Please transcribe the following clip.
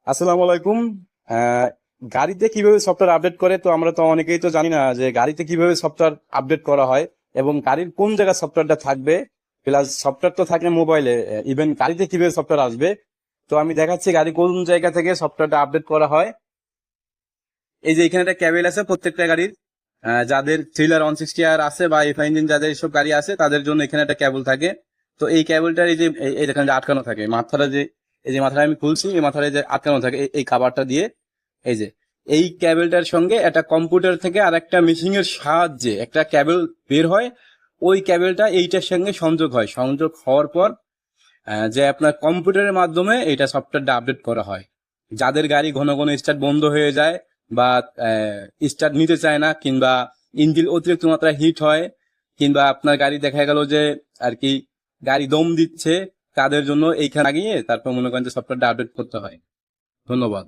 আসসালামু আলাইকুম। আহ, গাড়িতে কিভাবে সফটওয়্যার আপডেট করে, তো আমরা তো অনেকেই তো জানি না যে গাড়িতে কিভাবে সফটওয়্যার আপডেট করা হয় এবং গাড়ির কোন জায়গায় সফটওয়্যারটা থাকবে। প্লাস সফটওয়্যার তো থাকে মোবাইলে, ইভেন গাড়িতে কিভাবে সফটওয়্যার আসবে। তো আমি দেখাচ্ছি গাড়ি কোন জায়গা থেকে সফটওয়্যারটা আপডেট করা হয়। এই যে এখানে একটা ক্যাবেল আছে প্রত্যেকটা গাড়ির, যাদের থ্রিলার 160 আর আছে বা এফআই ইঞ্জিন যাদের এইসব গাড়ি আছে তাদের জন্য এখানে একটা কেবল থাকে। তো এই কেবলটার এই যে এই এখানে যে আটকানো থাকে মাথাটা, যে এই যে মাথাটা আমি খুলছি, এই মাথাটা যে আটকানো থাকে এই কাভারটা দিয়ে। এই যে এই ক্যাবেলটার সঙ্গে একটা কম্পিউটার থেকে আর একটা মেশিন এর সাহায্যে একটা কেবল বের হয়। ওই কেবলটা এইটার সঙ্গে সংযোগ হয়, সংযোগ হওয়ার পর যে আপনার কম্পিউটারের মাধ্যমে এটা সফটওয়্যারটা আপডেট করা হয়। যাদের গাড়ি ঘন ঘন স্টার্ট বন্ধ হয়ে যায় বা স্টার্ট নিতে চায় না, কিংবা ইঞ্জিন অতিরিক্ত মাত্রায় হিট হয়, কিংবা আপনার গাড়ি দেখা গেল যে আর কি গাড়ি দম দিচ্ছে, তাদের জন্য এইখানে গিয়ে তারপর মনে করেন যে সফটওয়্যারটা আপডেট করতে হয়। ধন্যবাদ।